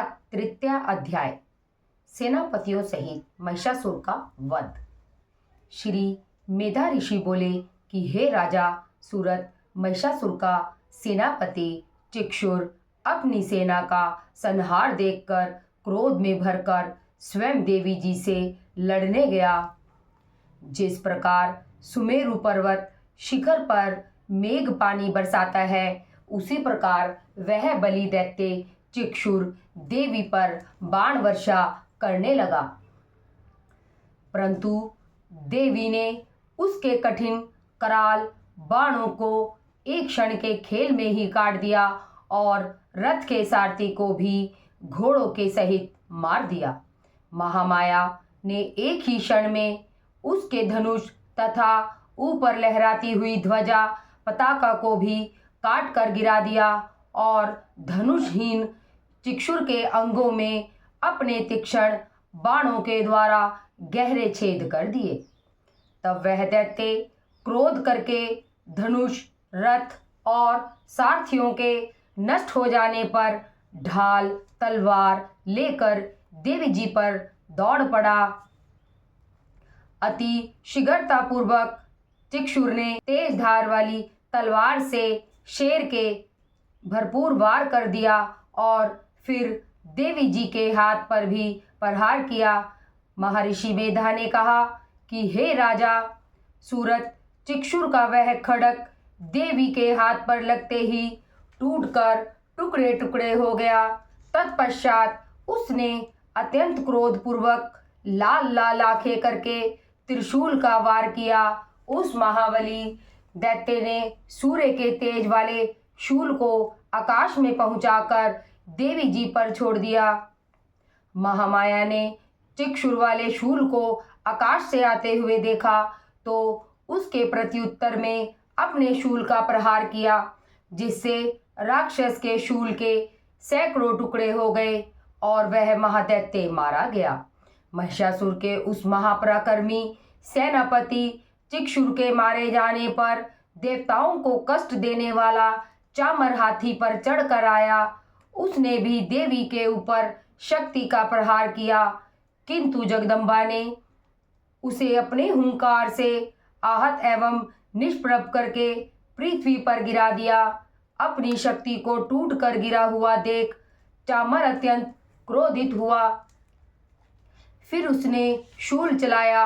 तृतीय अध्याय सेनापतियों सहित महिषासुर का वध। श्री मेधा ऋषि बोले कि हे राजा सूरत, महिषासुर का सेनापति चिक्षुर अपनी सेना का संहार देखकर क्रोध में भरकर स्वयं देवी जी से लड़ने गया। जिस प्रकार सुमेरु पर्वत शिखर पर मेघ पानी बरसाता है, उसी प्रकार वह बलि दैत्य चिक्षुर देवी पर बाण वर्षा करने लगा। परंतु देवी ने उसके कठिन कराल बाणों को एक क्षण के खेल में ही काट दिया और रथ के सारथी को भी घोड़ों के सहित मार दिया। महामाया ने एक ही क्षण में उसके धनुष तथा ऊपर लहराती हुई ध्वजा पताका को भी काट कर गिरा दिया और धनुषहीन चिक्षुर के अंगों में अपने तीक्ष्ण बाणों के द्वारा गहरे छेद कर दिए। तब वह दैत्य क्रोध करके धनुष, रथ और सारथियों के नष्ट हो जाने पर ढाल तलवार लेकर देवी जी पर दौड़ पड़ा। अति शीघ्रतापूर्वक चिक्षुर ने तेज धार वाली तलवार से शेर के भरपूर वार कर दिया और फिर देवी जी के हाथ पर भी प्रहार किया। महर्षि मेधा ने कहा कि हे राजा सूरत, चिक्षुर का वह खड्ग देवी के हाथ पर लगते ही टूटकर टुकड़े टुकड़े हो गया। तत्पश्चात उसने अत्यंत क्रोधपूर्वक लाल लाल आंखें करके त्रिशूल का वार किया। उस महाबली दैत्य ने सूर्य के तेज वाले शूल को आकाश में पहुंचाकर देवी जी पर छोड़ दिया। महामाया ने चिक्षुर वाले शूल को आकाश से आते हुए देखा तो उसके प्रत्युत्तर में अपने शूल का प्रहार किया, जिससे राक्षस के शूल के सैकड़ों टुकड़े हो गए और वह महादैत्य मारा गया। महिषासुर के उस महापराक्रमी सेनापति चिक्षुर के मारे जाने पर देवताओं को कष्ट देने वाला चामर हाथी पर चढ़कर आया। उसने भी देवी के ऊपर शक्ति का प्रहार किया, किंतु जगदम्बा ने उसे अपने हुंकार से आहत एवं निष्प्रभ करके पृथ्वी पर गिरा दिया। अपनी शक्ति को टूट कर गिरा हुआ देख चामर अत्यंत क्रोधित हुआ। फिर उसने शूल चलाया,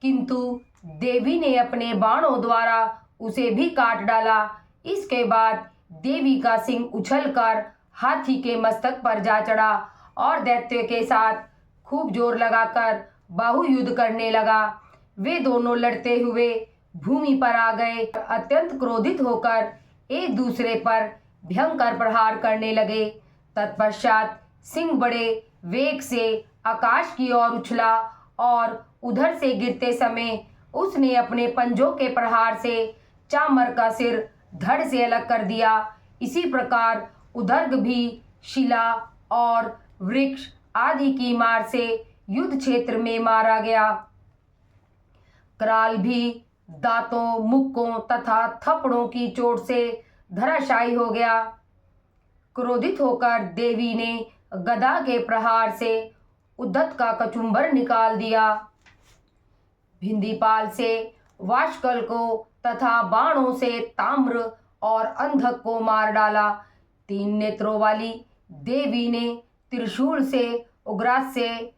किंतु देवी ने अपने बाणों द्वारा उसे भी काट डाला। इसके बाद देवी का सिंह उछलकर हाथी के मस्तक पर जा चढ़ा और दैत्य के साथ खूब जोर लगाकर बाहु युद्ध करने लगा। वे दोनों लड़ते हुए भूमि पर आ गए। अत्यंत क्रोधित होकर एक दूसरे पर भयंकर प्रहार करने लगे। तत्पश्चात सिंह बड़े वेग से आकाश की ओर उछला और उधर से गिरते समय उसने अपने पंजों के प्रहार से चामर का सिर धड़ से अलग कर दिया। इसी प्रकार उदर्ग भी शिला और वृक्ष आदि की मार से युद्ध क्षेत्र में मारा गया। कराल भी दांतों, मुक्कों तथा थप्पड़ों की चोट से धराशायी हो गया। क्रोधित होकर देवी ने गदा के प्रहार से उद्धत का कचुम्बर निकाल दिया। भिंदीपाल से वाशकल को तथा बाणों से ताम्र और अंधक को मार डाला। 3 नेत्रों वाली देवी ने त्रिशूल से उग्रास्य,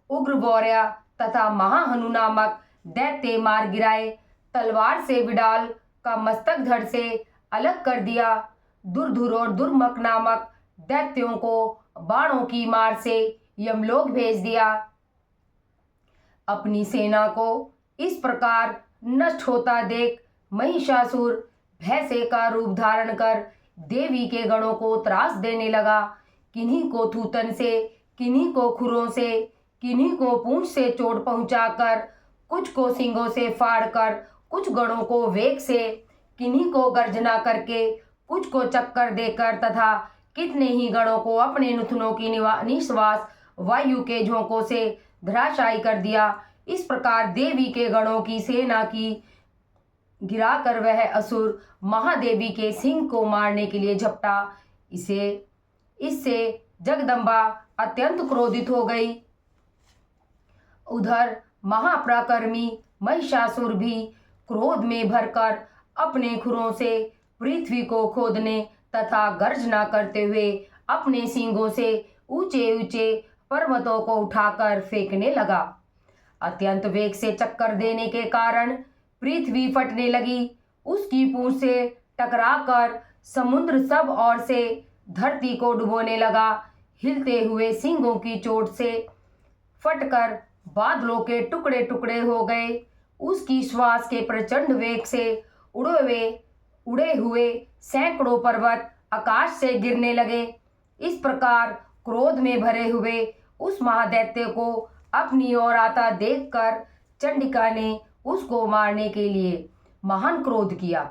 उग्रवौर्य तथा महाहनु नामक दैत्य मार गिराए। तलवार से विडाल का मस्तक धड़ से अलग कर दिया। दुर्धुर और दुर्मक नामक दैत्यों को बाणों की मार से यमलोक भेज दिया। अपनी सेना को इस प्रकार नष्ट होता देख महिषासुर भय से का रूप धारण कर देवी के गणों को त्रास देने लगा। किन्हीं को थूथन से, किन्हीं को खुरों से, किन्हीं को पूंछ से चोट पहुंचाकर, कुछ को सींगों से फाड़कर, कुछ गणों को वेग से, किन्हीं को गर्जना करके, कुछ को चक्कर देकर तथा कितने ही गणों को अपने नुथनों की निश्वास वायु के झोंकों से धराशायी कर दिया। इस प्रकार देवी के गणों की सेना की गिराकर वह असुर महादेवी के सिंह को मारने के लिए झपटा। इससे जगदम्बा अत्यंत क्रोधित हो गई। उधर महापराक्रमी महिषासुर भी क्रोध में भरकर अपने खुरों से पृथ्वी को खोदने तथा गर्जना करते हुए अपने सींगों से ऊंचे ऊंचे पर्वतों को उठाकर फेंकने लगा। अत्यंत वेग से चक्कर देने के कारण पृथ्वी फटने लगी। उसकी पूंछ से टकराकर समुद्र सब ओर से धरती को डुबोने लगा। हिलते हुए सींगों की चोट से फटकर बादलों के टुकड़े टुकड़े हो गए। उसकी श्वास के प्रचंड वेग से उड़े हुए सैकड़ों पर्वत आकाश से गिरने लगे। इस प्रकार क्रोध में भरे हुए उस महादैत्य को अपनी ओर आता देखकर चंडिका ने उसको मारने के लिए महान क्रोध किया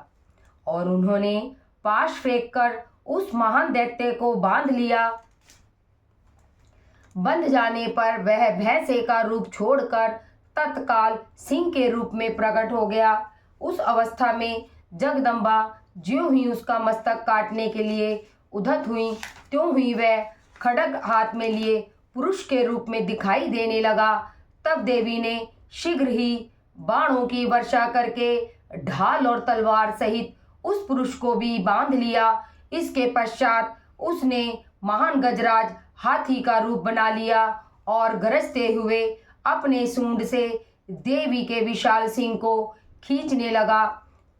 और उन्होंने पाश फेंककर उस महान दैत्य को बांध लिया। बंध जाने पर वह भैंसे का रूप छोड़कर तत्काल सिंह के रूप में प्रकट हो गया। उस अवस्था में जगदम्बा ज्यों ही उसका मस्तक काटने के लिए उद्यत हुई, त्यों ही वह खड्ग हाथ में लिए पुरुष के रूप में दिखाई देने लगा। तब देवी ने शीघ्र ही बाणों की वर्षा करके ढाल और तलवार सहित उस पुरुष को भी बांध लिया। इसके पश्चात उसने महान गजराज हाथी का रूप बना लिया और गरजते हुए अपने सूंड से देवी के विशाल सिंह को खींचने लगा।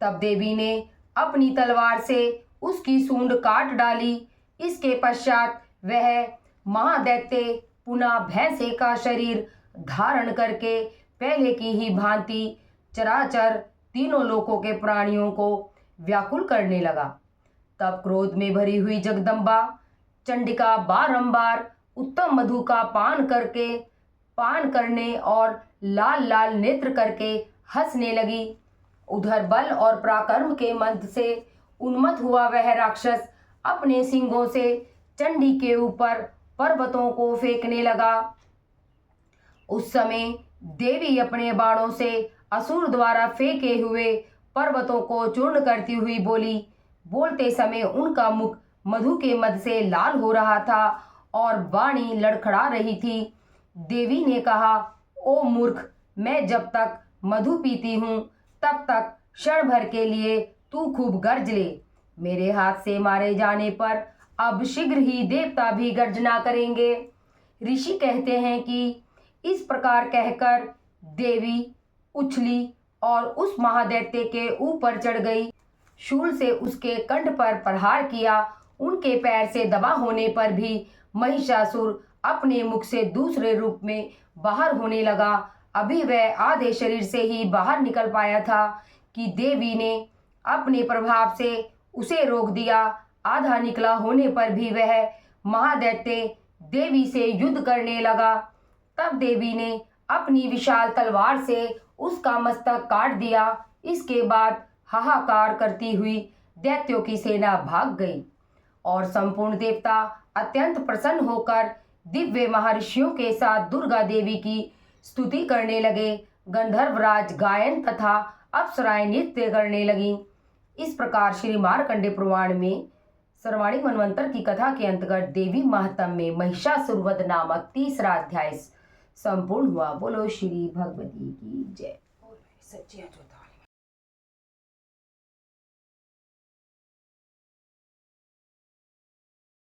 तब देवी ने अपनी तलवार से उसकी सूंड काट डाली। इसके पश्चात वह महादैत्य पुनः भैंसे का शरीर धारण करके पहले की ही भांति चराचर तीनों लोकों के प्राणियों को व्याकुल करने लगा। तब क्रोध में भरी हुई जगदम्बा चंडिका बारंबार उत्तम मधु का पान करने और लाल लाल नेत्र करके हंसने लगी। उधर बल और पराक्रम के मंत्र से उन्मत्त हुआ वह राक्षस अपने सींगों से चंडी के ऊपर पर्वतों को फेंकने लगा। उस समय देवी अपने बाणों से असुर द्वारा फेंके हुए पर्वतों को चूर्ण करती हुई बोली। बोलते समय उनका मुख मधु के मद से लाल हो रहा था और वाणी लड़खड़ा रही थी। देवी ने कहा, ओ मूर्ख, मैं जब तक मधु पीती हूँ तब तक क्षण भर के लिए तू खूब गर्ज ले। मेरे हाथ से मारे जाने पर अब शीघ्र ही देवता भी गर्जना करेंगे। ऋषि कहते हैं कि इस प्रकार कहकर देवी उछली और उस महादैत्य के ऊपर चढ़ गई। शूल से उसके कंठ पर प्रहार किया। उनके पैर से दबा होने पर भी महिषासुर अपने मुख से दूसरे रूप में बाहर होने लगा। अभी वह आधे शरीर से ही बाहर निकल पाया था कि देवी ने अपने प्रभाव से उसे रोक दिया। आधा निकला होने पर भी वह महादैत्य देवी से युद्ध करने लगा। तब देवी ने अपनी विशाल तलवार से उसका मस्तक काट दिया। इसके बाद हाहाकार करती हुई दैत्यों की सेना भाग गई और संपूर्ण देवता अत्यंत प्रसन्न होकर दिव्य महर्षियों के साथ दुर्गा देवी की स्तुति करने लगे। गंधर्वराज गायन तथा अप्सराएं नृत्य करने लगीं। इस प्रकार श्री मार्कंडेय पुराण में सर्वाणिक मनवंतर की कथा के अंतर्गत देवी महात्म्य में महिषासुर वध नामक 3रा अध्याय संपूर्ण हुआ। बोलो श्री भगवती की जय। सच्ची